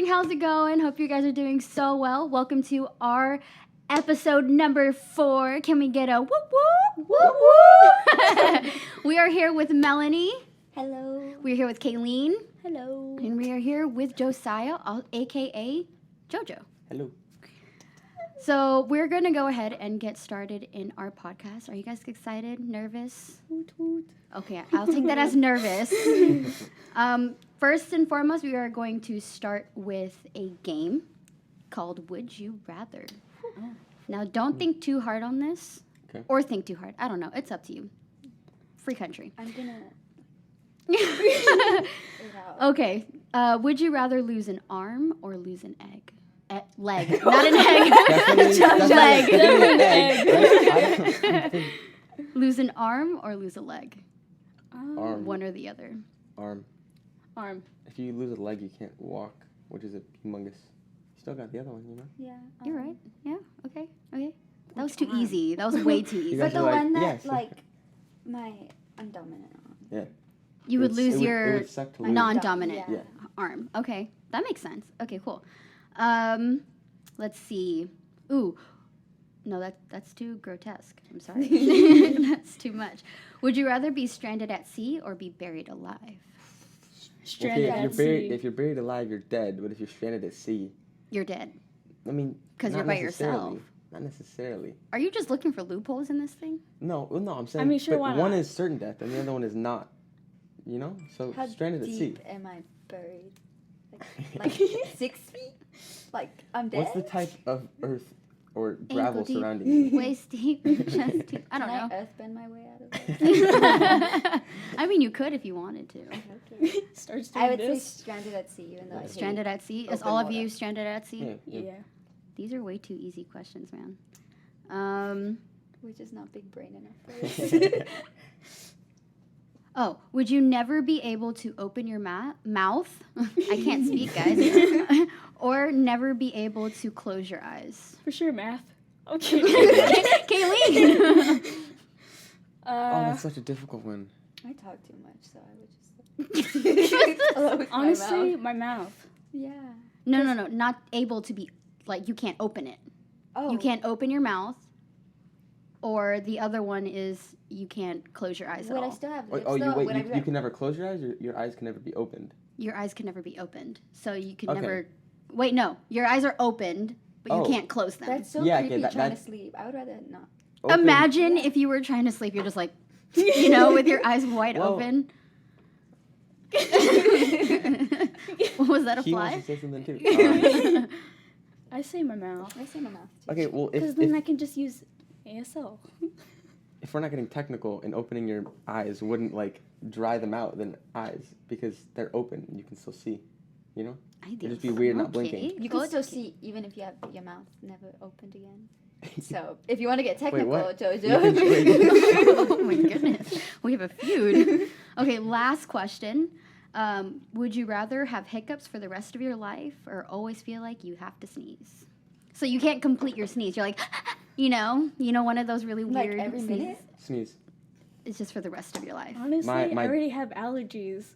Uprising, how's it going? Hope you guys are doing so well. Welcome to our episode number 4. Can we get a whoop whoop? Whoop whoop! We are here with Melanie. Hello. We're here with Kayleen. Hello. And we are here with Josiah, aka Jojo. Hello. So we're going to go ahead and get started in our podcast. Are you guys excited? Nervous? Hoot, hoot. Okay, I'll take that as nervous. First and foremost, we are going to start with a game called Would You Rather. Oh. Now, don't think too hard on this. Okay. Or think too hard. I don't know. It's up to you. Free country. I'm gonna it out. Okay. Would you rather lose an arm or lose an egg? Leg. Not an egg. Definitely Leg. an egg. Lose an arm or lose a leg? Arm. One or the other. Arm. If you lose a leg, you can't walk, which is a humongous. You still got the other one, you know? Yeah. You're right. Yeah. Okay. That was too easy. That was way too easy. guys But the are like, one that yes. I'm dominant on. Yeah. You would lose It your would suck to lose. non-dominant Yeah. arm. Okay, that makes sense. Okay, cool. Let's see. Ooh, no, that's too grotesque. I'm sorry. That's too much. Would you rather be stranded at sea or be buried alive? Okay, if you're buried alive, you're dead. But if you're stranded at sea, You're dead. I mean, Because not you're by necessarily. yourself. Not necessarily. Are you just looking for loopholes in this thing? No, I'm saying. I mean, sure, but why one not? is certain death, and the other one is not. You know, so How stranded at sea. deep am I buried? Like 6 feet? Like I'm dead? What's the type of earth or gravel deep. surrounding you? Waist deep, chest deep. I don't Can know. I earthbend my way out of it? I mean, you could if you wanted to. Okay. Starts doing I would say this. stranded at sea, even though I hate Stranded at sea? Is Open all of water. you stranded at sea? Yeah. These are way too easy questions, man. We're just not big brain enough for this. Oh, would you never be able to open your mouth? I can't speak, guys. Or never be able to close your eyes? For sure, math. Okay. Kayleen! Oh, that's such a difficult one. I talk too much, so I would just close my Honestly, mouth. my mouth. Yeah. No, not able to be, like, you can't open it. Oh. You can't open your mouth. Or the other one is you can't close your eyes at Would I all. still have Oh, lips oh, though? Would I you be can never close your eyes, or your eyes can never be opened. Your eyes can never be opened. So you can Okay. never... Wait, no. Your eyes are opened, but you Oh. can't close them. That's so Yeah, okay, creepy trying to that- sleep. I would rather not. Open. Imagine Yeah. if you were trying to sleep, you're just like, you know, with your eyes wide Well- open. Was that a He wants fly? to say something too. I say my mouth. I say my mouth too. Okay, well, Because if, then if, I can just use ASL. if we're not getting technical and opening your eyes wouldn't, like, dry them out, then eyes, because they're open and you can still see, you know? It'd just be weird not blinking. You can still see even if you have your mouth never opened again. So if you want to get technical, what? Jojo. Oh my goodness. We have a feud. Okay, last question. Would you rather have hiccups for the rest of your life or always feel like you have to sneeze? So you can't complete your sneeze. You're like, you know, one of those really Like weird every sneezes. minute? Sneeze. It's just for the rest of your life. Honestly, My- I already have allergies.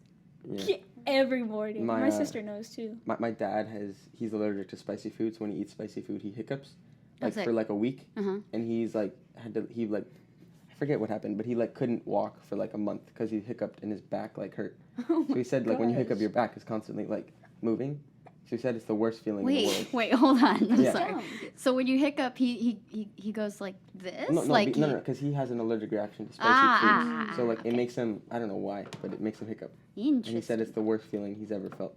Yeah. Every morning. My, My sister knows too. My dad he's allergic to spicy food, so when he eats spicy food, he hiccups, like, That's for, it. like, a week. Uh-huh. And he's, like, I forget what happened, but he, like, couldn't walk for, like, a month because he hiccuped and his back, like, hurt. Oh So he said, like, when you gosh. hiccup, your back is constantly, like, moving. So he said it's the worst feeling in the world. Wait, hold on. I'm Yeah. sorry. Dumb. So when you hiccup, he goes like this? No, like no, because he has an allergic reaction to spicy Ah, foods. So, like, okay. it makes him, I don't know why, but it makes him hiccup. Interesting. And he said it's the worst feeling he's ever felt.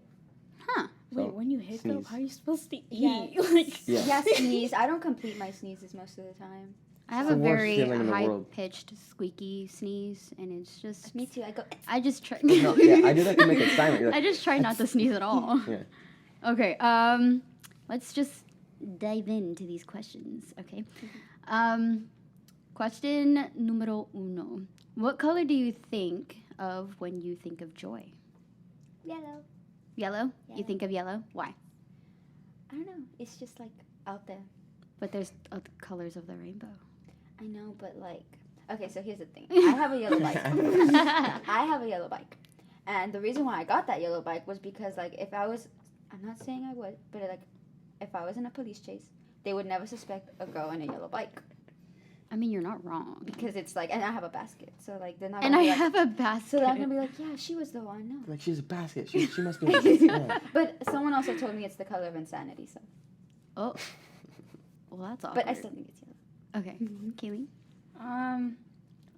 Huh. So, Wait, when you hiccup, sneeze. how are you supposed to eat? Yeah. Like, Yeah. Yeah, sneeze. I don't complete my sneezes most of the time. I have It's a the worst very feeling in the world. high-pitched, squeaky sneeze, and it's just... Me too. I go. I just try... No, yeah, I do that to make it silent. You're I like, just try not to sneeze at all. Yeah. Okay, let's just dive into these questions, okay? Question numero uno. What color do you think of when you think of joy? Yellow. Yellow? You Yeah. think of yellow? Why? I don't know. It's just like out there. But there's other colors of the rainbow. I know, but like. Okay, so here's the thing. I have a yellow bike. I have a yellow bike. And the reason why I got that yellow bike was because, like, if I was I'm not saying I would, but like, if I was in a police chase, they would never suspect a girl in a yellow bike I mean, you're not wrong. because it's like, and I have a basket, so like they're not. And gonna I be like, have a basket. So they're not gonna be like, yeah, she was the one. No. Like, she's a basket. She must be. Yeah. But someone also told me it's the color of insanity. So. Oh. Well, that's awkward. But I still think it's yellow. Okay. Kaylee?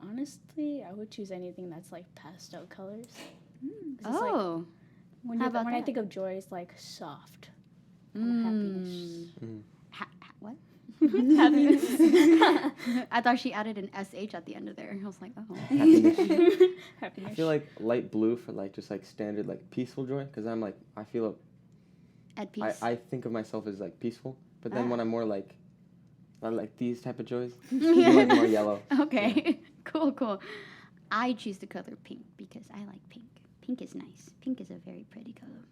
Honestly, I would choose anything that's like pastel colors. Mm. 'Cause it's like, Oh. when How you, about when I that? think of joy, it's like soft. Kind of happiness. What? Happiness. I thought she added an SH at the end of there. I was like, oh. Happiness. Happiness. I feel like light blue for like just like standard like peaceful joy, because I'm like I feel At peace. I think of myself as like peaceful, but then when I'm more like these type of joys, I feel like more yellow. Okay. Cool. I choose the color pink because I like pink. Pink is nice. Pink is a very pretty color.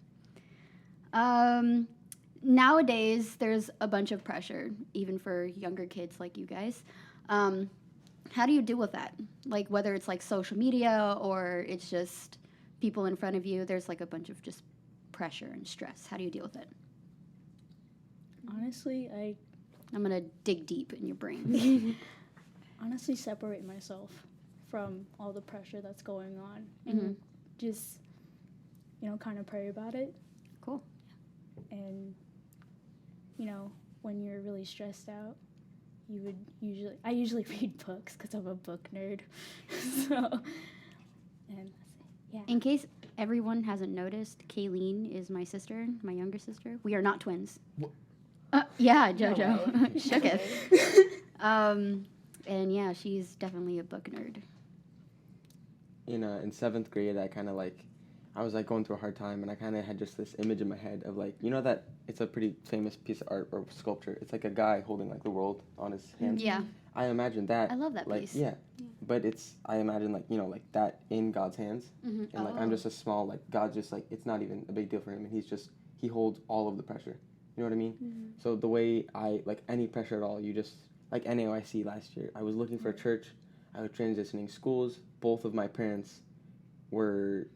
Nowadays, there's a bunch of pressure, even for younger kids like you guys. How do you deal with that? Like, whether it's like social media or it's just people in front of you, there's like a bunch of just pressure and stress. How do you deal with it? Honestly, I'm going to dig deep in your brain. honestly separate myself from all the pressure that's going on and just, kind of pray about it. Cool. And, when you're really stressed out, I usually read books because I'm a book nerd. Yeah. In case everyone hasn't noticed, Kayleen is my sister, my younger sister. We are not twins. Yeah, JoJo. No Shooketh. And yeah, she's definitely a book nerd. In 7th grade, I was like going through a hard time, and I kind of had just this image in my head of like, that it's a pretty famous piece of art or sculpture. It's like a guy holding like the world on his hands. Yeah. I imagined that. I love that like, piece. Yeah. But I imagine like, like that in God's hands. And like, I'm just a small, like, God's just like, it's not even a big deal for him. And he holds all of the pressure. You know what I mean? Mm-hmm. So the way like any pressure at all, you just, like NAOIC last year, I was looking for a church. I was transitioning schools. Both of my parents were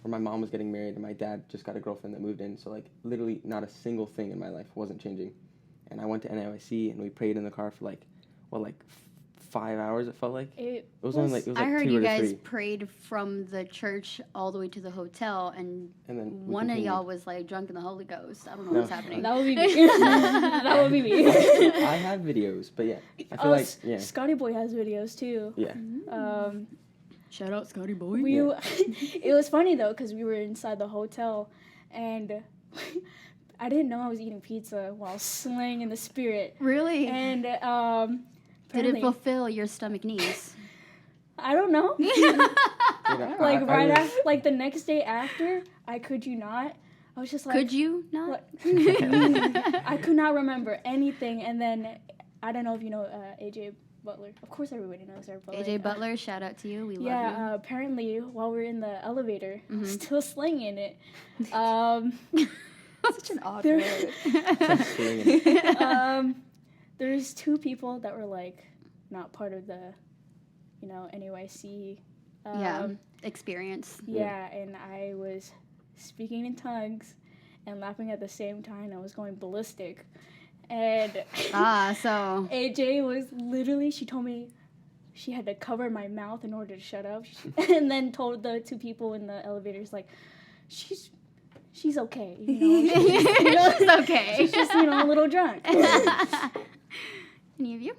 my mom was getting married and my dad just got a girlfriend that moved in. So like literally not a single thing in my life wasn't changing. And I went to NAOIC and we prayed in the car for 5 hours, it felt like. It was only like, I heard 2 you or guys 3. prayed from the church all the way to the hotel, and then we one of y'all continued. was like drunk in the Holy Ghost. I don't know what's happening. That would be me. That would be me. I have videos, but yeah. I feel yeah. Scotty Boy has videos too. Yeah. Shout out Scotty Boy. It was funny though because we were inside the hotel and I didn't know I was eating pizza while slaying in the spirit. Really? And did it fulfill your stomach needs? I don't know. Like the next day after, I could you not. I was just like, could you not? I could not remember anything, and then I don't know if you know AJ Butler. Of course, everybody knows her. AJ Butler, shout out to you. We love you. Yeah, apparently while we were in the elevator, I was still slinging it. Such an odd word. There's 2 people that were like not part of the, NAYC. Experience. Yeah, and I was speaking in tongues and laughing at the same time. I was going ballistic. And so AJ was literally, she told me she had to cover my mouth in order to shut up. And then told the 2 people in the elevators, like, she's okay. She's okay. She's just, a little drunk. Any of you?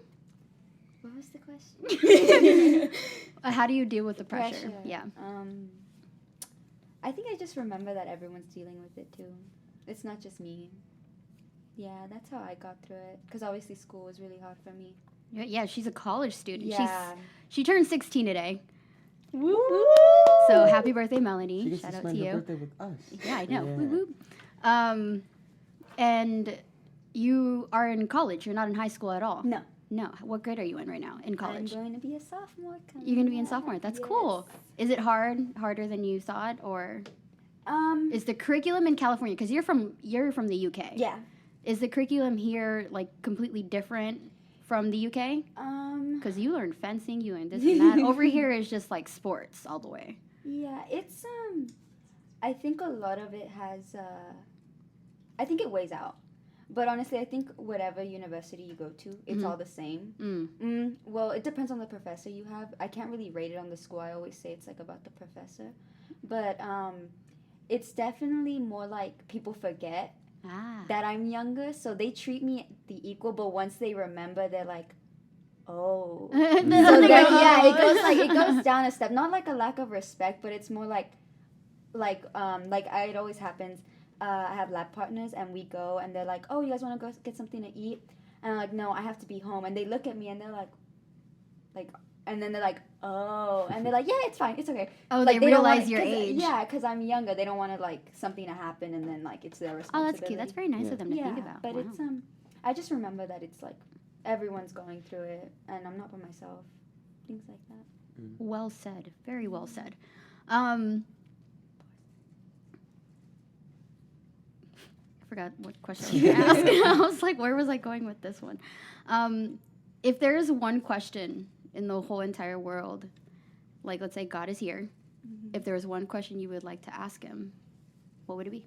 What was the question? How do you deal with the pressure? Yeah. I think I just remember that everyone's dealing with it too. It's not just me. Yeah, that's how I got through it. Because obviously school was really hard for me. Yeah, she's a college student. Yeah. She turned 16 today. Woo! So happy birthday, Melanie. She gets Shout to out spend to her you. birthday with us. Yeah, I know. Yeah. Woo woo. And you are in college. You're not in high school at all. No. No. What grade are you in right now in college? I'm going to be a sophomore. You're going to be in sophomore. That's cool. Is it harder than you thought, or is the curriculum in California? Because you're from the UK. Yeah. Is the curriculum here like completely different from the UK? Because you learned fencing, you learned this and that. Over here is just like sports all the way. Yeah, it's I think a lot of it has I think it weighs out. But honestly, I think whatever university you go to, it's all the same. Well, it depends on the professor you have. I can't really rate it on the school. I always say it's like about the professor. But it's definitely more like people forget that I'm younger, so they treat me the equal. But once they remember, they're like, oh. So then, yeah, it goes down a step. Not like a lack of respect, but it's more like it always happens. I have lab partners, and we go, and they're like, oh, you guys want to go get something to eat? And I'm like, no, I have to be home. And they look at me, and they're like, and then they're like, oh, and they're like, yeah, it's fine, it's okay. Oh, like, they realize your age. Yeah, because I'm younger. They don't want to like something to happen, and then like it's their Oh, responsibility. that's cute. That's very nice of them to think about. But Wow. it's I just remember that it's like everyone's going through it, and I'm not by myself. Things like that. Well said. Very well said. I forgot what question I was going to ask. I was like, where was I going with this one? If there is one question in the whole entire world, like let's say God is here, if there was one question you would like to ask him, what would it be?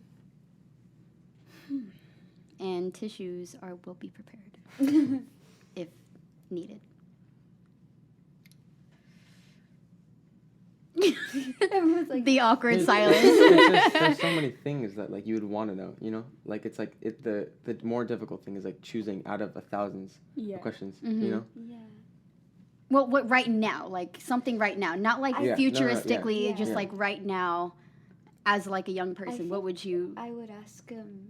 And tissues will be prepared if needed. Everyone's like, The awkward silence. There's so many things that like you would want to know, you know, like it's like the more difficult thing is like choosing out of thousands of questions, you know. yeah. Well, what right now? Like something right now, not like futuristically, just like right now, as like a young person. What would you? I would ask him.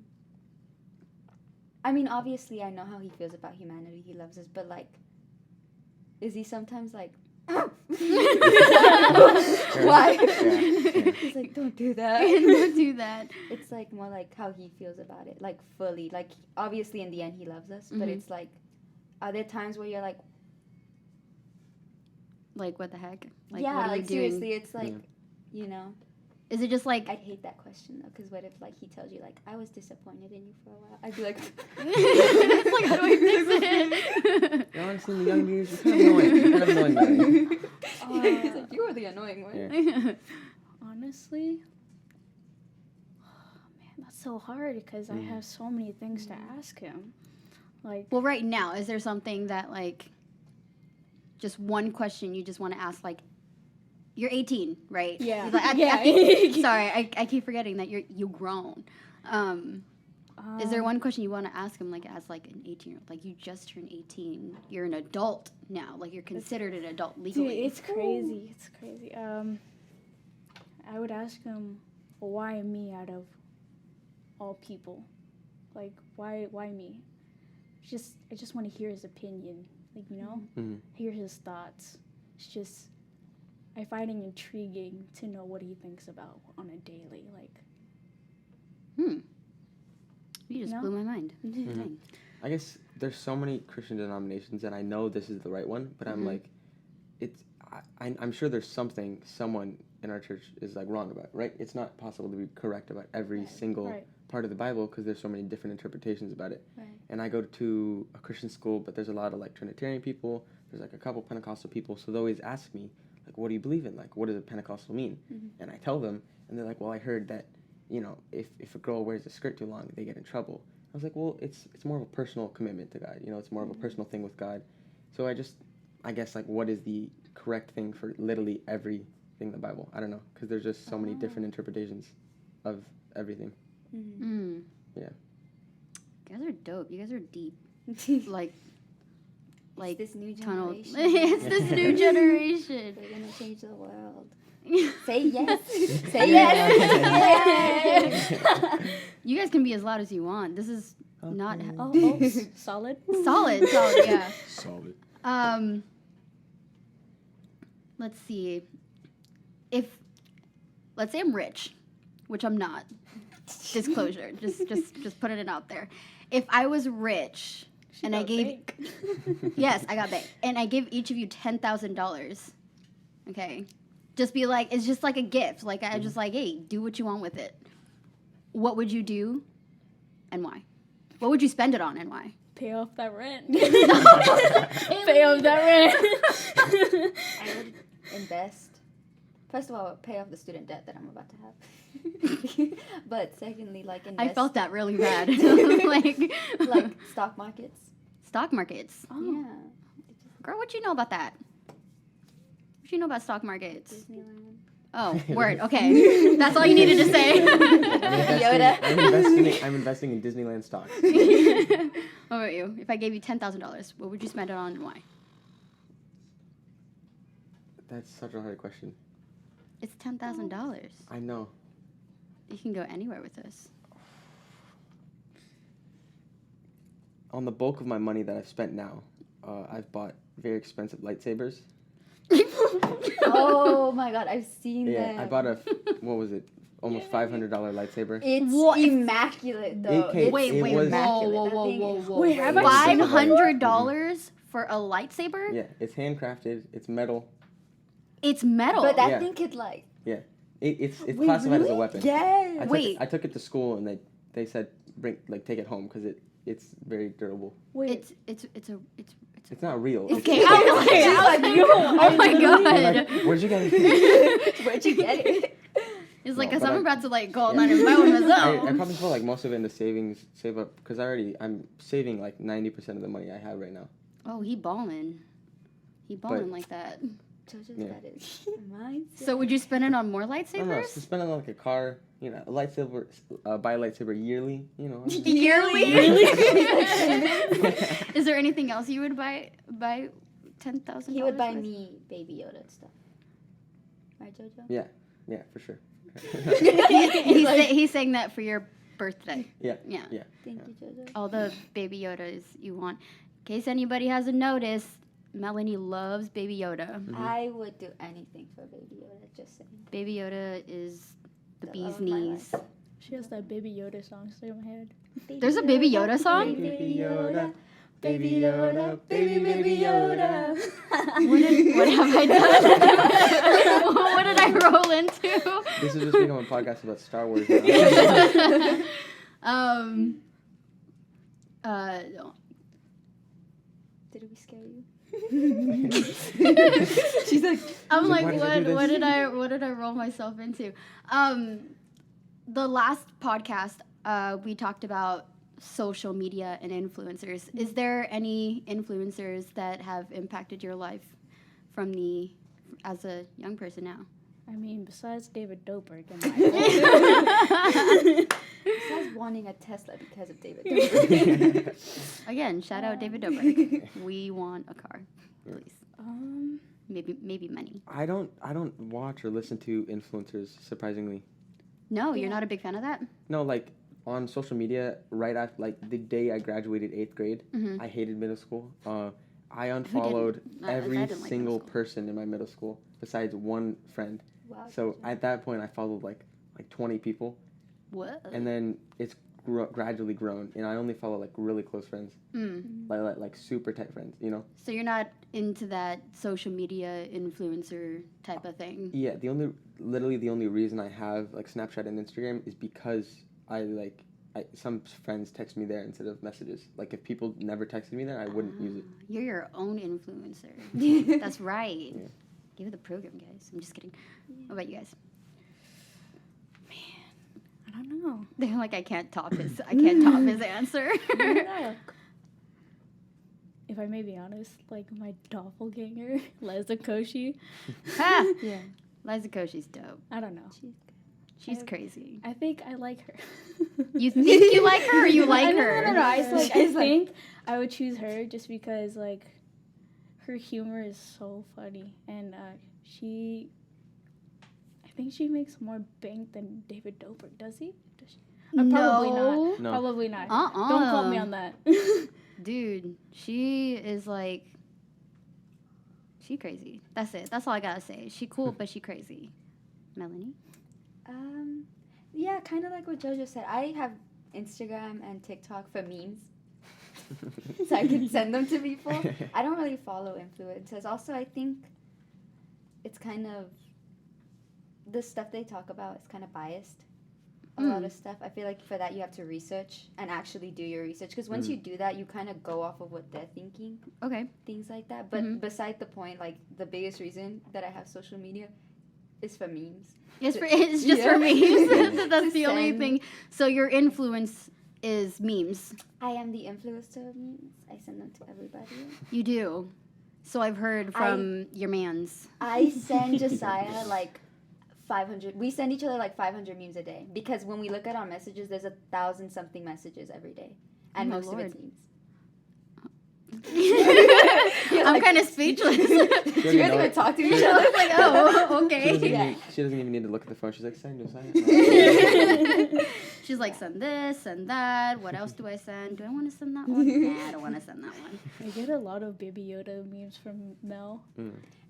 I mean, obviously, I know how he feels about humanity. He loves us, but like, is he sometimes like? Why? He's like, don't do that. Don't do that. It's like more like how he feels about it, like fully. Like obviously, in the end, he loves us, but it's like, are there times where you're like, what the heck? Like, yeah, what are like you doing? seriously, it's like, you know. Is it just like? I'd hate that question though, because what if like he tells you like I was disappointed in you for a while? I'd be like, It's like, how do I fix it? Yeah, honestly, in the young years, you're kind of annoying guy. he's like, you were the annoying one. Yeah. Honestly, man, that's so hard because I have so many things to ask him. Like, Well, right now, is there something that like, just one question you just want to ask? Like, you're 18, right? Yeah. Like, Yeah. Sorry, I keep forgetting that you're grown. Is there one question you want to ask him, like as like an 18-year-old? Like you just turned 18, you're an adult now. Like you're considered an adult legally. Dude, it's crazy. It's crazy. I would ask him, why me out of all people? Like why me? I just want to hear his opinion. Like, you know, hear his thoughts. It's just, I find it intriguing to know what he thinks about on a daily. Like, You just blew my mind. Dang. I guess there's so many Christian denominations, and I know this is the right one, but I'm like, I'm sure there's something someone in our church is like wrong about, right? It's not possible to be correct about every single part of the Bible because there's so many different interpretations about it. Right. And I go to a Christian school, but there's a lot of like Trinitarian people. There's like a couple Pentecostal people, so they always ask me like, "What do you believe in? Like, what does a Pentecostal mean?" And I tell them, and they're like, "Well, I heard that, you know, if a girl wears a skirt too long, they get in trouble." I was like, "Well, it's more of a personal commitment to God. You know, it's more of a personal thing with God." So I guess like, what is the correct thing for literally everything in the Bible? I don't know, because there's just so many different interpretations of everything. Yeah. You guys are dope. You guys are deep. like It's this new tunnel. generation. It's this new generation. We're gonna change the world. Say yes. Say Say yes. yes. You guys can be as loud as you want. This is not solid. solid, yeah. Solid. Let's see. Let's say I'm rich, which I'm not. Disclosure. just putting it out there. If I was rich and I gave yes, I got bank, and I give each of you $10,000. Okay, just be like, it's just like a gift. Like I just like, hey, do what you want with it. What would you do, and why? What would you spend it on, and why? Pay off that rent. Pay off that rent. I would invest. First of all, pay off the student debt that I'm about to have. But secondly, like I felt that really bad. like stock markets. Stock markets. Yeah. Girl, what you know about that? What you know about stock markets? Disneyland. Oh, word. Okay. That's all you needed to say. I'm investing in Disneyland stocks. What about you? If I gave you $10,000, what would you spend it on and why? That's such a hard question. It's $10,000. I know. You can go anywhere with this. On the bulk of my money that I've spent now, I've bought very expensive lightsabers. Oh my god, I've seen that. I bought what was it? Almost $500 lightsaber. It's What? immaculate though. Wait, it was- whoa. Wait, have I seen it? $500 for a lightsaber? Yeah, it's handcrafted. It's metal. It's metal. But that Yeah. thing could like. It's Wait, classified as a really? weapon. Yeah. I took it to school and they said take it home because it's very durable. Wait, It's not real. Okay, oh my god. Like, where'd you get it? Where'd you get it? It's like, No, cause but I'm I- about to like go online and buy one myself. I probably put like most of it into save up because I'm saving like 90% of the money I have right now. Oh, he balling like that. Jojo's Yeah. got his mindset. So would you spend it on more I don't know, lightsabers? to spend it on like a car, a lightsaber, buy a lightsaber yearly, Yearly? Is there anything else you would buy $10,000? He would buy with? me Baby Yoda and stuff. Right, Jojo? Yeah, for sure. He's saying that for your birthday. Yeah. Yeah. Thank you, Jojo. All the Baby Yodas you want. In case anybody hasn't noticed, Melanie loves Baby Yoda. Mhm. I would do anything for Baby Yoda, just saying. Baby Yoda is the The bee's love of my knees. life. she has that Baby Yoda song stuck in my head. There's a Baby Yoda song? Baby Yoda, Baby Yoda, Baby Yoda. What have I done? What did I roll into? This has just become a podcast about Star Wars now. No. Did we scare you? She's like, I'm like, why did I do what this? did I roll myself into? The last podcast, we talked about social media and influencers. Is there any influencers that have impacted your life as a young person now? I mean, besides David Dobrik and Michael. Besides wanting a Tesla because of David Dobrik. Again, shout out David Dobrik. We want a car, please. Maybe money. I don't watch or listen to influencers, surprisingly. No, you're Yeah. not a big fan of that? No, like on social media, right after like the day I graduated 8th grade, Mhm. I hated middle school. I unfollowed I every didn't like single middle school. person in my middle school besides one friend. Wow. So at that point, I followed like 20 people, What? and then it's gradually grown, and I only follow like really close friends, like super tight friends, So you're not into that social media influencer type of thing? Yeah, literally the only reason I have like Snapchat and Instagram is because some friends text me there instead of messages. Like if people never texted me there, I wouldn't use it. You're your own influencer. That's right. Yeah. Give it the program, guys. I'm just kidding. What about you guys? I don't know. They're like, I can't top his answer. I don't know. If I may be honest, like my doppelganger, Liza Koshy. Ha! Yeah. Liza Koshy's dope. I don't know. She's crazy. I think I like her. You think you like her or you like her? No. I think I would choose her just because like her humor is so funny, and I think she makes more bank than David Dobrik. Does he? Probably not. No. Probably not. Uh-uh. Don't quote me on that. Dude, she is like, she crazy. That's it. That's all I gotta say. She cool, but she crazy. Melanie? Yeah, kind of like what Jojo said. I have Instagram and TikTok for memes, so I can send them to people. I don't really follow influencers. Also, I think it's kind of the stuff they talk about is kind of biased. A lot of stuff. I feel like for that you have to research and actually do your research, because once you do that, you kind of go off of what they're thinking. Okay. Things like that. But beside the point, like the biggest reason that I have social media is for memes. It's just for memes. That's the only Send. thing. So your influence is memes. I am the influencer of memes. I send them to everybody. You do. So I've heard from your mans. I send Josiah like 500. We send each other like 500 memes a day because when we look at our messages, there's 1,000-something messages every day, and Oh my most of it's Lord. memes. I'm kind of speechless. You guys even talk to each I other? was like, oh, She doesn't, okay. even, she doesn't even need to look at the phone. She's like, send Josiah. She's like, send this, send that. What else do I send? Do I want to send that one? Nah, I don't want to send that one. I get a lot of Baby Yoda memes from Mel.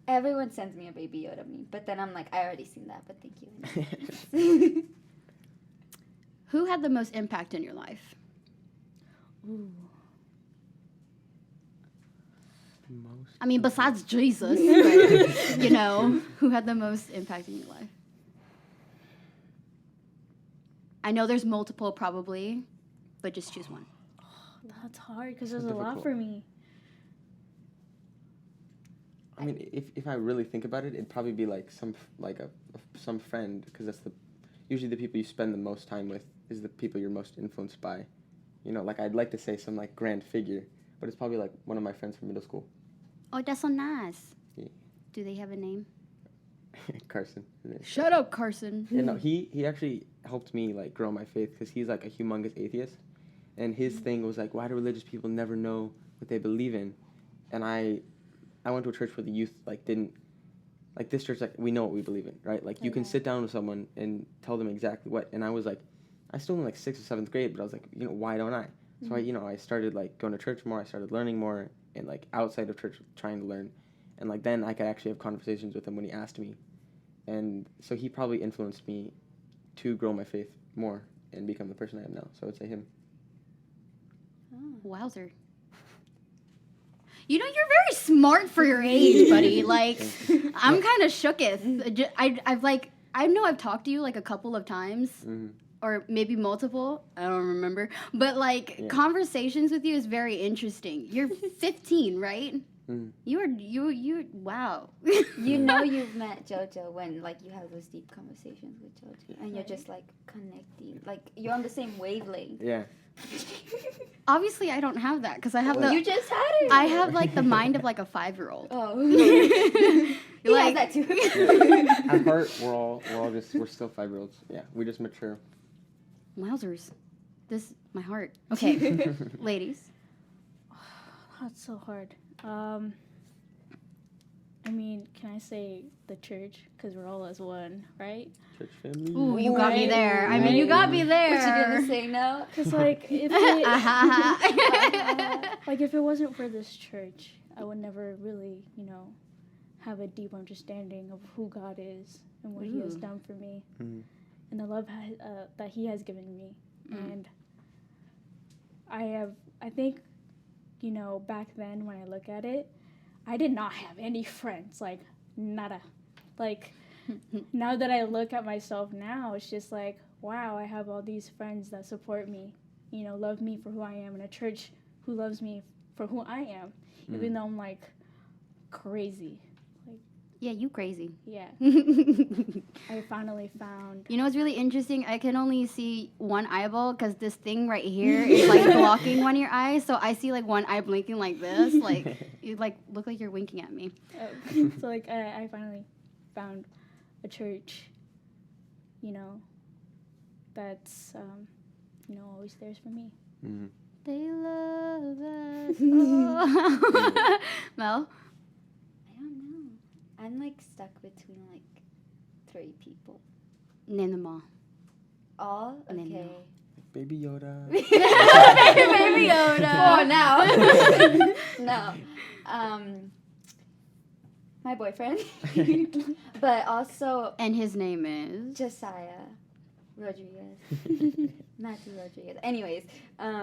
Everyone sends me a Baby Yoda meme, but then I'm like, I already seen that, but thank you. Who had the most impact in your life? Ooh. Most I mean, besides Jesus, but, you know, who had the most impact in your life? I know there's multiple probably, but just choose one. That's hard because there's So a lot difficult. for me. I mean, if I really think about it, it'd probably be like some friend, because that's usually the people you spend the most time with is the people you're most influenced by. You know, like I'd like to say some like grand figure, but it's probably like one of my friends from middle school, Oh, that's so nice. Yeah. Do they have a name? Carson. Shut up, Carson. Yeah, no, he actually helped me like grow my faith because he's like a humongous atheist, and his thing was like, why do religious people never know what they believe in? And I went to a church where the youth like didn't, like this church, like we know what we believe in, right? Like you can sit down with someone and tell them exactly what. And I was like, I still in like 6th or 7th grade, but I was like, you know, why don't I? So I started like going to church more. I started learning more, and like outside of church trying to learn, and like then I could actually have conversations with him when he asked me. And so he probably influenced me to grow my faith more and become the person I am now. So I would say him. Wowzer. You know, you're very smart for your age, buddy. Like, I'm kind of shooketh. I know I've talked to you like a couple of times, or maybe multiple. I don't remember. But like, conversations with you is very interesting. You're 15, right? You wow. You know you've met JoJo when like you have those deep conversations with JoJo, and you're just like connecting, like you're on the same wavelength. Yeah. Obviously, I don't have that because I have You just had it. I have like the mind of like a 5-year-old. Oh, he Like- has that too. At heart, we're still 5-year-olds. Yeah, we just mature. Wowzers. My heart. Okay, ladies. That's so hard. I mean, can I say the church? Because we're all as one, right? Church family. Ooh, you got me Right. there. I mean, you got me there. What you gonna say now? Because like if if it wasn't for this church, I would never really, have a deep understanding of who God is and what He has done for me, and the love that He has given me. And I think, back then when I look at it, I did not have any friends, like nada. Like now that I look at myself now, it's just like, wow, I have all these friends that support me, love me for who I am, and a church who loves me for who I am, even though I'm like crazy. Yeah, you crazy. Yeah, You I finally found. know what's really interesting? I can only see one eyeball because this thing right here is like blocking one of your eyes. So I see like one eye blinking like this. Like you like look like you're winking at me. So like I finally found a church, that's always there for me. They love us. Oh. Mel? I don't know. I'm like stuck between like 3 people. Name them all. All Name them okay. Baby Yoda. Baby Yoda. For now. No. My boyfriend. But also And his name is? Josiah Rodriguez. Matthew Rodriguez. Anyways.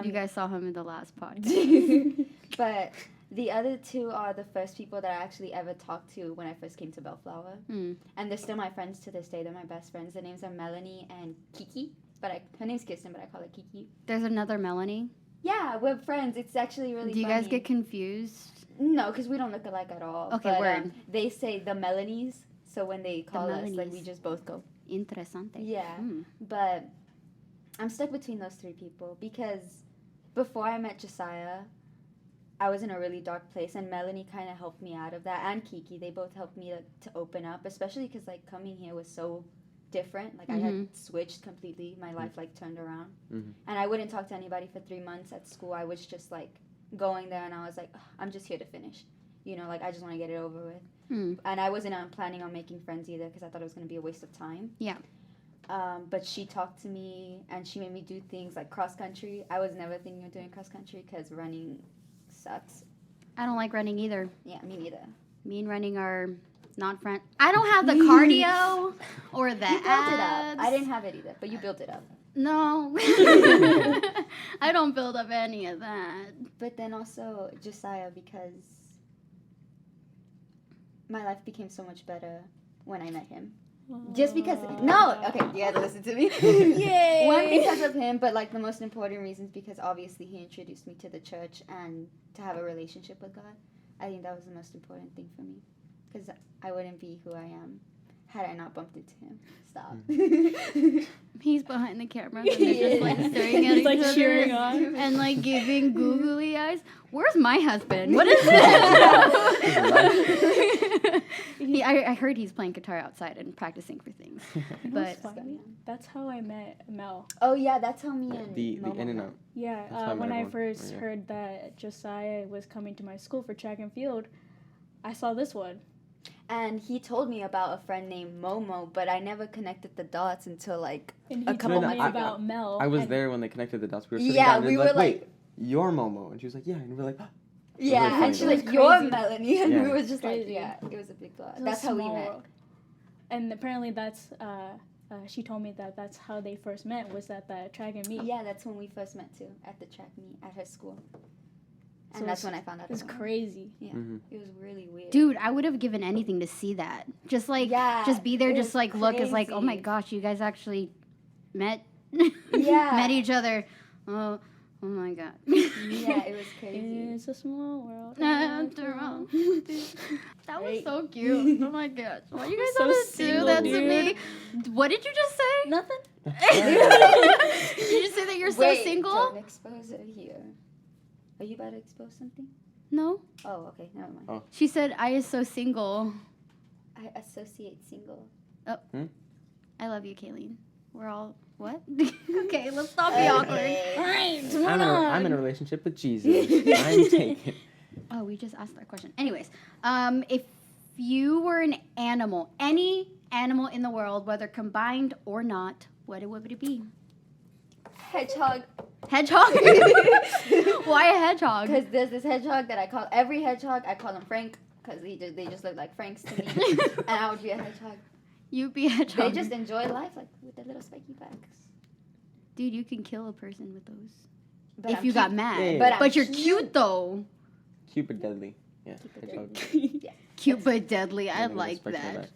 You guys saw him in the last podcast. But the other 2 are the first people that I actually ever talked to when I first came to Bellflower. And they're still my friends to this day. They're my best friends. Their names are Melanie and Kiki. But her name's Kirsten, but I call her Kiki. There's another Melanie. Yeah, we're friends. It's actually really Do you funny. guys get confused? No, because we don't look alike at all. Okay, but, word. They say the Melanies. So when they call us, like, we Melanis. just both go. Interesante. Yeah. Mm. But I'm stuck between those three people because before I met Josiah, I was in a really dark place, and Melanie kind of helped me out of that, and Kiki. They both helped me to open up, especially because, like, coming here was so different. Like, I had switched completely. My life, like, turned around. Mhm. And I wouldn't talk to anybody for 3 months at school. I was just, like, going there, and I was like, "Ugh, I'm just here to finish. You know, like, I just want to get it over with." Mm. And I wasn't planning on making friends either because I thought it was going to be a waste of time. Yeah. But she talked to me, and she made me do things like cross country. I was never thinking of doing cross country because running sucks. I don't like running either. Yeah, me neither. Me and running are not friend. I don't have the cardio or the You built it up. abs. I didn't have it either, but you built it up. No. I don't build up any of that. But then also Josiah, because my life became so much better when I met him. Just because okay, you had to listen to me. Yay! One, because of him, but like the most important reasons because obviously he introduced me to the church and to have a relationship with God. I think that was the most important thing for me because I wouldn't be who I am had I not bumped into him. Stop. He's behind the camera and they're just like staring at He's each like other cheering on. and like giving googly eyes. Where's my husband? What is that? I heard he's playing guitar outside and practicing for things. You know But what's funny? That's how I met Mel. Oh yeah, that's how me and The Momo in and met. out. Yeah, That's how I when met I everyone. first Oh, yeah. heard that Josiah was coming to my school for track and field, I saw this one. And he told me about a friend named Momo, but I never connected the dots until like And a he couple told me months about ago. Mel. I was and there when they connected the dots. We were sitting Yeah, down and we they're were wait, you're Momo. And she was like, yeah. And we were like, Yeah, really funny and she though. was It was your crazy. Melanie, and Yeah. we was just like, Crazy. yeah, it was a big deal. It's a That's how we small met. world. And apparently that's, she told me that that's how they first met, was at the track and meet. Yeah, that's when we first met too, at the track meet at her school. And So that's it's- when I found out It's about her. crazy. Yeah, Mhm. it was really weird. dude, I would have given anything to see that. Just like, Yeah, just be there, it just was like look. It's like, oh my crazy. gosh, you guys actually met. Yeah. Met each other. Oh my god. Yeah, it was crazy. It's a small world. After all. That was Right. so cute. Oh my gosh. Why you guys So have to do single, that to dude. me? What did you just say? Nothing. Did you just say that you're so Wait, single? don't expose it here. Are you about to expose something? No. Oh, okay, never mind. She said I is so single. I associate single. I love you, Kayleen. We're all what? Okay, let's not be awkward. Alright, I'm in a relationship with Jesus. I'm taken. Oh, we just asked that question. Anyways, if you were an animal, any animal in the world, whether combined or not, what would it be? Hedgehog. Hedgehog? Why a hedgehog? Because there's this hedgehog that I call every hedgehog. I call him Frank because they just look like Franks to me, and I would be a hedgehog. You'd be a hedgehog. They just enjoy life like with their little spiky backs. Dude, you can kill a person with those. But if I'm you got cute. mad. Yeah, yeah, But I'm But you're cute. cute though. Cute but deadly. Yeah. Cute but hedgehog. Cute but deadly. Yeah, I the like spectrum of that.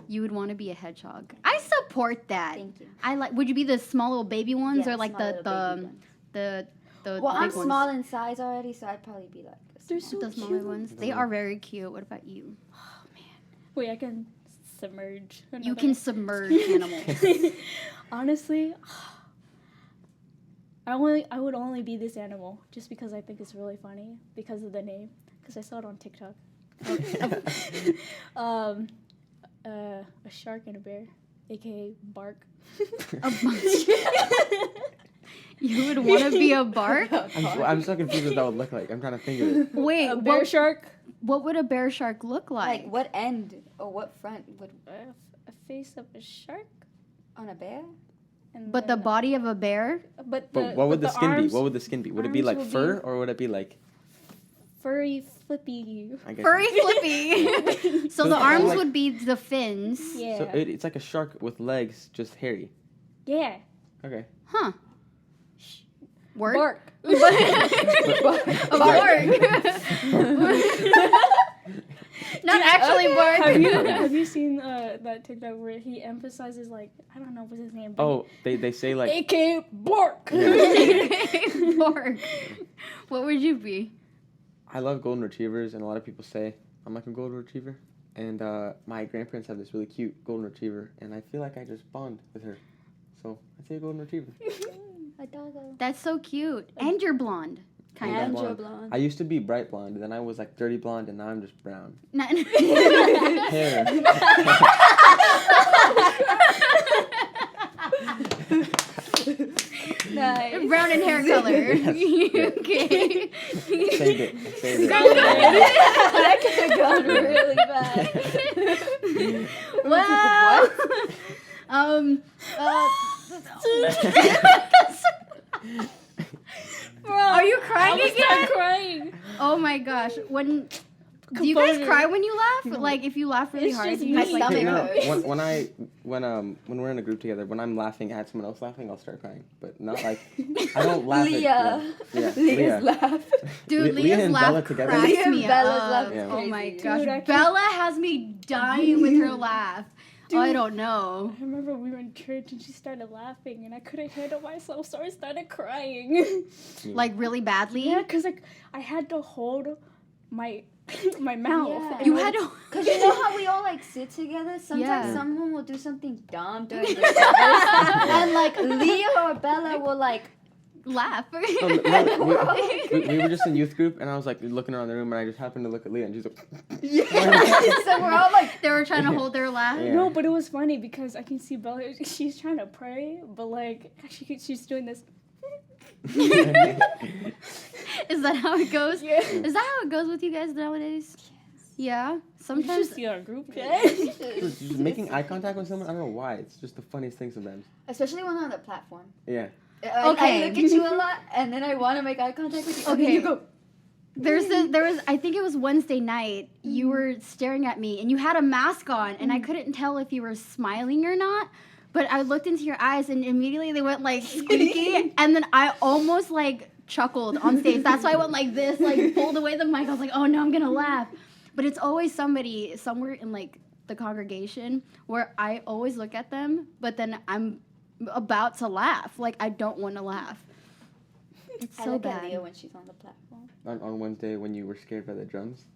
You would want to be a hedgehog. I support that. Thank you. I like. Would you be the small little baby ones Yeah, or like small the little baby ones. the Well, I'm big ones? small in size already, so I'd probably be like a They're small- so The smaller cute. ones. They are very cute. What about you? Wait, I can submerge. You another- can submerge animals. Honestly, I would only be this animal just because I think it's really funny because of the name. Because I saw it on TikTok. A shark and a bear, aka Bark. You would want to be a bark? I'm so confused what that would look like. I'm trying to think of it. Wait, A bear shark. what would a bear shark look like? Like what end or what front would A face of a shark. on a bear? And But the then- body of a bear? But But what would the skin arms, be? What would the skin be? Would it be arms like would fur be- or would it be like? furry, flippy? I guess. Furry flippy. So So the it's arms like- would be the fins. Yeah. So it's like a shark with legs, just hairy. Yeah. Okay. Huh. Word? Bark. A bark. Not actually bark. Have you seen that TikTok where he emphasizes like I don't know what's his name? but Oh, they say like AK Bark. Bark. What would you be? I love golden retrievers, and a lot of people say I'm like a golden retriever. And my grandparents have this really cute golden retriever, and I feel like I just bond with her. So I'd say a golden retriever. A doggo. That's so cute. And you're blonde. Kind I'm of. And you're blonde. blonde. I used to be bright blonde, then I was like dirty blonde, and now I'm just brown. Hair. Nice. Brown and hair color. Yes. Okay. Saved it. That could have gone really bad. Well, Bro, are you crying I was again? not crying. Oh my gosh. Do you guys cry when you laugh? Like if you laugh really It's hard, just you my just like stomach No, hurts. when we're in a group together, when I'm laughing at someone else laughing, I'll start crying. But not like I don't laugh Leah. at Leah's Leah. laugh. Dude, Leah Leah's and laugh Bella together. cracks Leah and me Bella's up. laugh is Yeah. Oh my crazy. gosh, Dude, I can't- Bella has me dying with her laugh. Oh, I don't know. I remember we were in church and she started laughing and I couldn't handle myself, so I started crying. Like really badly. Yeah, because like I had to hold my my mouth. Yeah. You had to. Cause you know how we all like sit together. Sometimes Yeah. someone will do something dumb during the service, and like Leah or Bella will like. laugh. We were just in youth group, and I was like looking around the room, and I just happened to look at Leah, and she's like, So we're all like. They were trying to hold their laugh. Yeah. No, but it was funny because I can see Bella. She's trying to pray, but like she's doing this. Is that how it goes? Yeah. Is that how it goes with you guys nowadays? Yeah. You should Sometimes. see our group chat. just making eye contact with someone. I don't know why. It's just the funniest thing sometimes. Especially when on the platform. Yeah. I Okay. look at you a lot, and then I want to make eye contact with you. And then Okay. you go. There was I think it was Wednesday night, you were staring at me and you had a mask on and I couldn't tell if you were smiling or not, but I looked into your eyes and immediately they went like squeaky and then I almost like chuckled on stage. That's why I went like this, like pulled away the mic. I was like, oh no, I'm gonna laugh. But it's always somebody somewhere in like the congregation where I always look at them, but then I'm about to laugh. Like I don't want to laugh. It's I so look at bad. Leah when she's on the platform. On Wednesday when you were scared by the drums,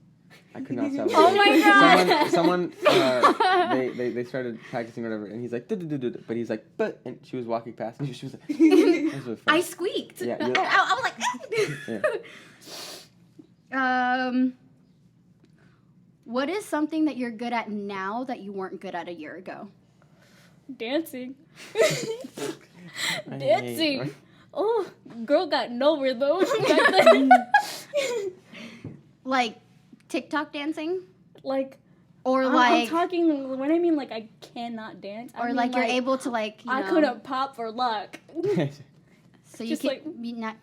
I could not stop. Oh my God. Someone they started practicing or whatever, and he's like, "Du-du-du-du-du," but he's like, "But," and she was walking past, and she was like, "This was fun." I squeaked. Yeah, I was like, what is something that you're good at now that you weren't good at a year ago? Dancing. I Dancing. hate- Oh, girl got no rhythm back then. Like TikTok dancing? Like, Or I'm like, talking, when I mean like I cannot dance, I or mean, like you're able to like, you I know, couldn't pop for luck. so you just can like- be not.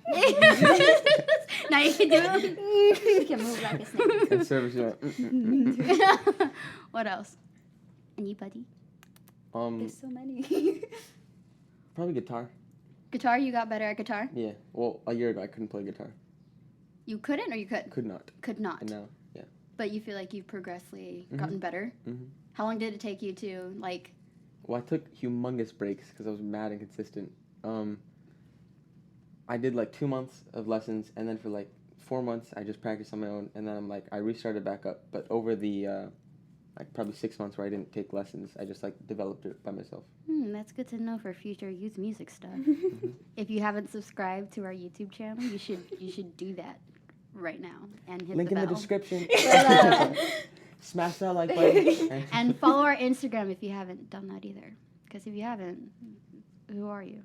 Now you can do it. You can move like a snake. And service, you're like, What else? Anybody? There's so many. probably guitar. Guitar? You got better at guitar? Yeah. Well, a year ago I couldn't play guitar. You couldn't, or you could? Could not. Could not. And now, yeah. But you feel like you've progressively Mhm. gotten better. Mhm. How long did it take you to like? Well, I took humongous breaks because I was mad inconsistent. I did like 2 months of lessons, and then for like 4 months I just practiced on my own, and then I'm like I restarted back up. But over the like probably 6 months where I didn't take lessons, I just like developed it by myself. That's good to know for future youth music stuff. If you haven't subscribed to our YouTube channel, you should do that right now and hit Link the in the bell. description. Bella. Smash that like button. And follow our Instagram if you haven't done that either. Because if you haven't, who are you?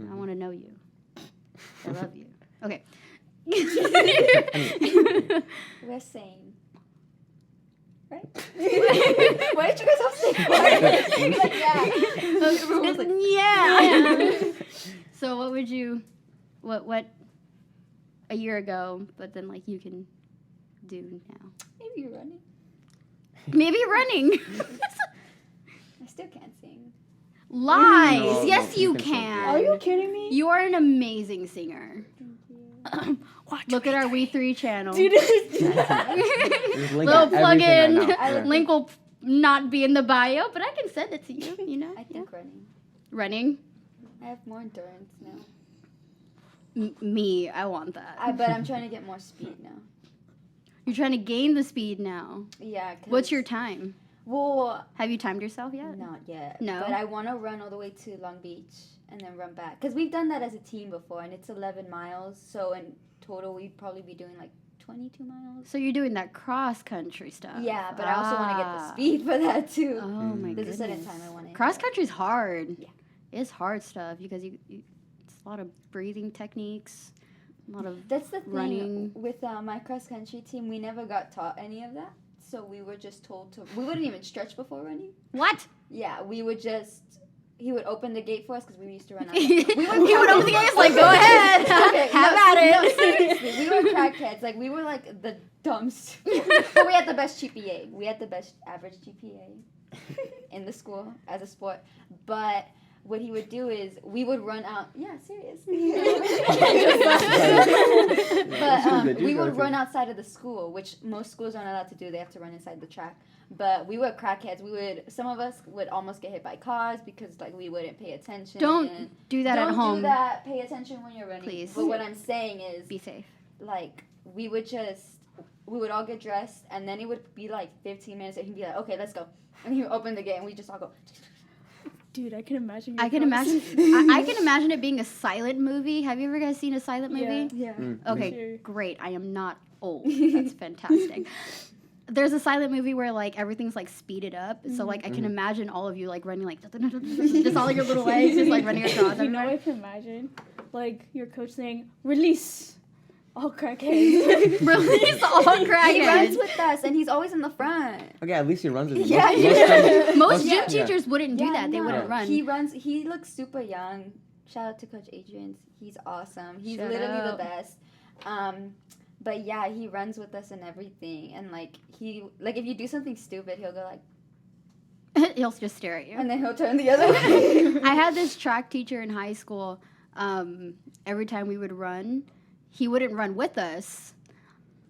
I want to know you. I love you. Okay. We're sane. Right? Why did you guys all say quiet? Like, yeah. Everyone was like, Yeah. So what would you, what a year ago, but then like you can do now? maybe you're running. Maybe running. I still can't sing. Lies. No, Yes, no, you you can sing. can. Are you kidding me? You are an amazing singer. Watch Look at our We3 channel. Dude, Just link Little plug everything in. right now. I Yeah. Link will not be in the bio, but I can send it to you. You know, I think running. running. I have more endurance now. Me, I want that. But I'm trying to get more speed now. You're trying to gain the speed now. Yeah. What's your time? Well, Have you timed yourself yet? not yet. No? But I want to run all the way to Long Beach and then run back. Because we've done that as a team before, and it's 11 miles. So in total, we'd probably be doing like 22 miles. So you're doing that cross country stuff. Yeah, but I also want to get the speed for that too. Oh my There's goodness. a certain time I want to. Cross country's hard. Yeah. It's hard stuff because it's a lot of breathing techniques, a lot of That's the thing running. with my cross country team. We never got taught any of that, so we were just told to. We wouldn't even stretch before running. What? Yeah, we would just. He would open the gate for us because we used to run out. He would open the gates like, go ahead, Okay, have no, at it. No, seriously, we were crackheads. Like we were like the dumbest. But we had the best GPA. We had the best average GPA in the school as a sport. But what he would do is we would run out. Yeah, serious. But we would run outside of the school, which most schools aren't allowed to do. They have to run inside the track. But we were crackheads. Some of us would almost get hit by cars because like we wouldn't pay attention. Don't do that Don't at home. do that. Pay attention when you're running. Please. But what I'm saying is, Be safe. like, we would all get dressed, and then it would be like 15 minutes, and he'd be like, okay, let's go. And he would open the gate, and we just all go. Dude, I can imagine. I can imagine. I can imagine it being a silent movie. Have you ever guys seen a silent movie? Yeah. Okay, Sure. great. I am not old. That's fantastic. There's a silent movie where like everything's like speeded up. So like I can imagine all of you like running like just all of your little legs just like running across. You know what I can imagine? Like your coach saying, "Release all crackheads." Release all He runs crackheads. with us, and he's always in the front. Okay, at least he runs with me. Yeah, Most Yeah. gym teachers wouldn't do that. They no. wouldn't run. He runs. He looks super young. Shout out to Coach Adrian. He's awesome. He's Shout literally out. the best. But yeah, he runs with us and everything. And like if you do something stupid, he'll go like, He'll just stare at you. and then he'll turn the other way. I had this track teacher in high school. Every time we would run, he wouldn't run with us,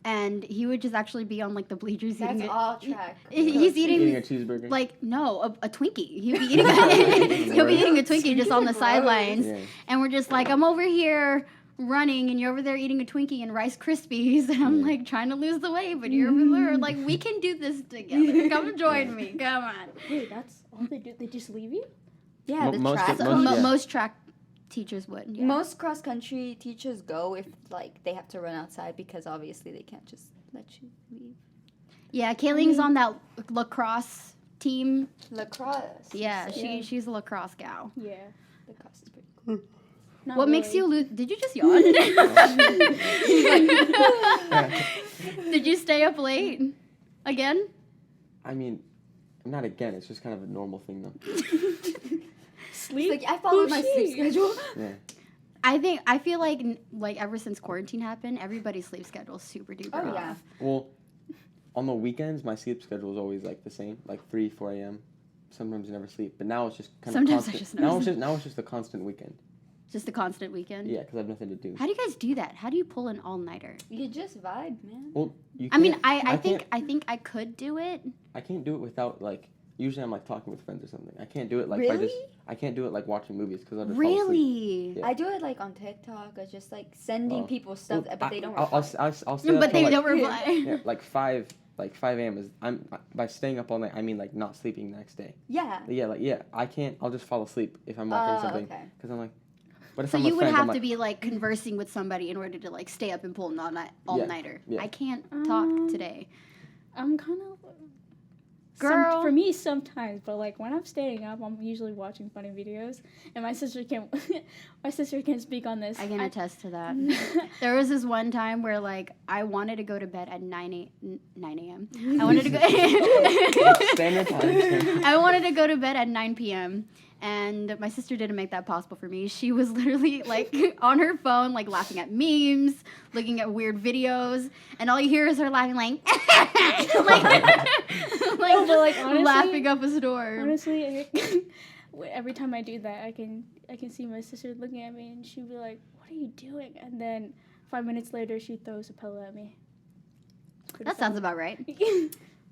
and he would just actually be on like the bleachers That's eating it. all track. He's Eating a cheeseburger. like no, a Twinkie. He'll be eating he'll be eating a Twinkie just on the Gross. sidelines, Yeah. and we're just like, I'm over here running, and you're over there eating a Twinkie and Rice Krispies, and I'm like trying to lose the weight, but you're over there like, we can do this together. Come join me. Come on. Wait, that's all they do? They just leave you? Yeah, the Most- track. most- yeah. Most track teachers would. Yeah. Most cross country teachers go if like they have to run outside because obviously they can't just let you leave. Yeah, Kayling's on that lacrosse team. Lacrosse. Yeah, Yeah. she's a lacrosse gal. Yeah. Lacrosse is pretty cool. Not What makes you really. lose? Did you just yawn? Did you stay up late again? I mean, not again. It's just kind of a normal thing, though. Sleep? It's like I followed my sleep Bullshit. schedule. Yeah. I feel like ever since quarantine happened, everybody's sleep schedule is super duper Oh off. yeah. Well, on the weekends, my sleep schedule is always like the same, like 3, 4 a.m. Sometimes I never sleep, but now it's just kind Sometimes I of constant. just never Now it's just a constant weekend. Just a constant weekend. Yeah, because I have nothing to do. How do you guys do that? How do you pull an all nighter? You just vibe, man. Well, you. I mean, can't- I think I could do it. I can't do it without like. Usually, I'm like talking with friends or something. I can't do it like Really? I can't do it like watching movies because I'll just fall asleep. Really? Yeah. I do it like on TikTok or just like sending Oh. people stuff, Well, but they don't. I'll reply. stay up But they till, don't like, reply. Yeah, like 5 a.m. is by staying up all night. I mean like not sleeping the next day. Yeah. Yeah, I can't. I'll just fall asleep if I'm watching something Okay. because I'm like. But if So I'm you with would friends, have I'm to like, be like conversing with somebody in order to like stay up and pull an all nighter. yeah. I can't talk today. I'm kind of. Girl. For me, sometimes, but like when I'm staying up, I'm usually watching funny videos, and my sister can't. My sister can't speak on this. I can attest to that. There was this one time where like I wanted to go to bed at 9 a.m. I wanted to go. Standard time. I wanted to go to bed at 9 p.m. And my sister didn't make that possible for me. She was literally like on her phone, like laughing at memes, looking at weird videos, and all you hear is her laughing, like, No, but, like, honestly- laughing up a storm. Honestly, every time I do that, I can see my sister looking at me, and she'll be like, "What are you doing?" And then 5 minutes later, she throws a pillow at me. That sounds about right.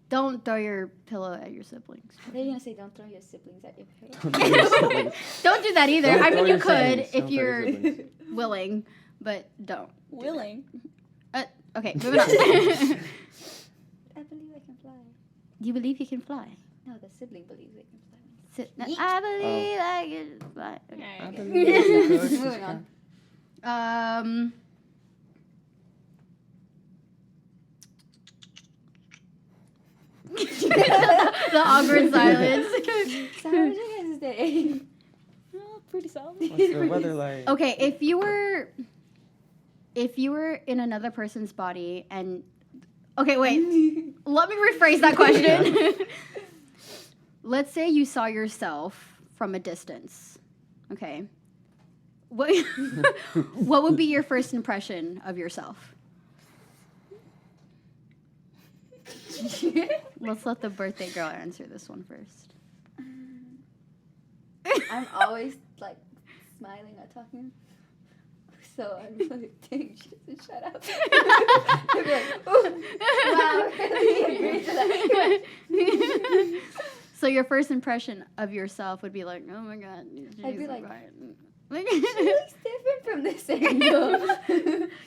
Don't throw your pillow at your siblings. I thought you were gonna say don't throw your siblings at your pillow. Don't do that either. Don't I throw mean, you your could siblings. if Don't throw your you're siblings. willing, but don't. Willing. Okay, moving on. I believe I can fly. You believe you can fly? No, the sibling believes they can fly. I believe I can fly. Okay. I Alright. believe you could. Moving on. The awkward silence. So how was your guys' day? Oh, pretty solid. What's the weather like? Okay, if you were in another person's body and okay, wait. Let me rephrase that question. Let's say you saw yourself from a distance. Okay. What what would be your first impression of yourself? Let's let the birthday girl answer this one first. I'm always like smiling or talking. So I'm like, dang, she doesn't shut up. I'm like, ooh, wow, really agree to that. So your first impression of yourself would be like, oh my god. I'd be she's like, right. she looks different from this angle.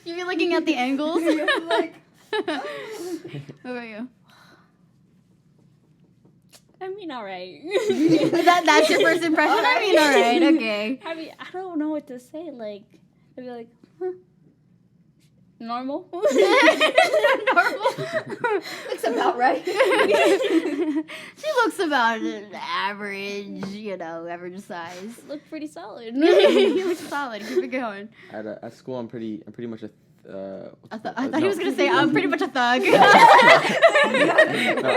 You'd be looking at the angles. I'm like, What about you? I mean, alright. That's your first impression? I mean, alright, okay. I mean, I don't know what to say. Like, I'd be like, huh? Normal? Normal. looks about right. She looks about an average, average size. Look pretty solid. You look solid. Keep it going. At school, I'm pretty much a. I thought he was gonna say I'm pretty much a thug. No,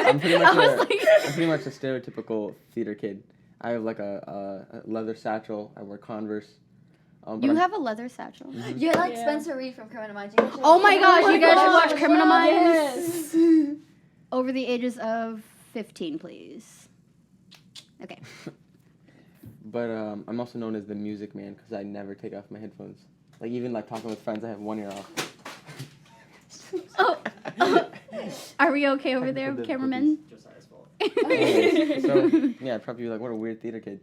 I'm pretty much I was a, like- I'm pretty much a stereotypical theater kid. I have like a leather satchel. I wear Converse. But You I'm- have a leather satchel. You're like Yeah. Spencer Reed from Criminal Minds. You should- Oh my gosh, you guys should watch gosh, Criminal yes. Minds. Over the ages of 15, please. Okay. But I'm also known as the music man because I never take off my headphones. Like even like talking with friends, I have one ear off. Oh. Are we okay over there, Technical cameraman? Josiah's fault. Anyways, so yeah, I'd probably be like, what a weird theater kid.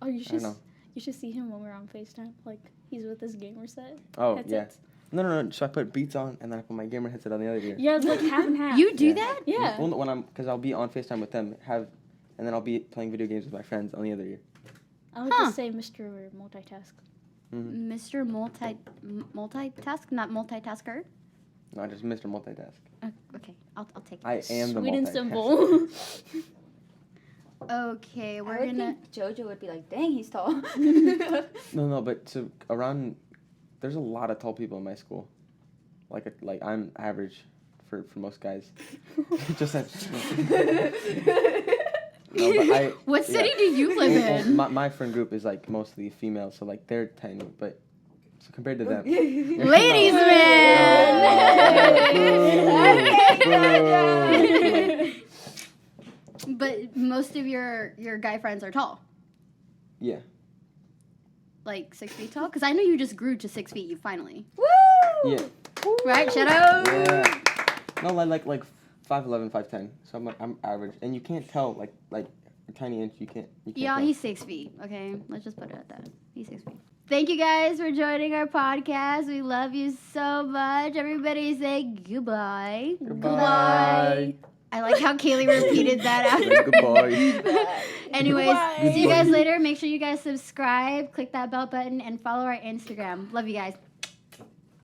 Oh, you I should don't know. you should see him when we're on FaceTime. Like, he's with his gamer set. Oh headsets. yeah. No. So I put Beats on and then I put my gamer headset on the other ear. Yeah, it's like half and half. You do Yeah. that? Yeah. Well, because I'll be on FaceTime with them, and then I'll be playing video games with my friends on the other ear. I would Huh. just say Mr. Multitask. Mm-hmm. Mr. Multitask, not multitasker? No, just Mr. Multitask. Okay, I'll take it. I am the Sweet and multitasker. simple. Okay, we're I would gonna. think JoJo would be like, dang, he's tall. No, but so there's a lot of tall people in my school. Like I'm average for most guys. Just as. No, but What city yeah. do you live Well, in? my friend group is like mostly female, so like they're tiny, but so compared to them. Ladies' No. man. But most of your guy friends are tall. Yeah. Like 6 feet tall? Because I know you just grew to 6 feet. You finally. Woo! Yeah. Right, Shadow? Yeah. No, like 5'11", 5'10". So I'm average, and you can't tell like a tiny inch. You can't Yeah, tell. he's 6 feet. Okay, let's just put it at that. He's 6 feet. Thank you guys for joining our podcast. We love you so much. Everybody say goodbye. Goodbye. I like how Kaylee repeated that after. Goodbye. Anyways, Goodbye. see you guys later. Make sure you guys subscribe, click that bell button, and follow our Instagram. Love you guys.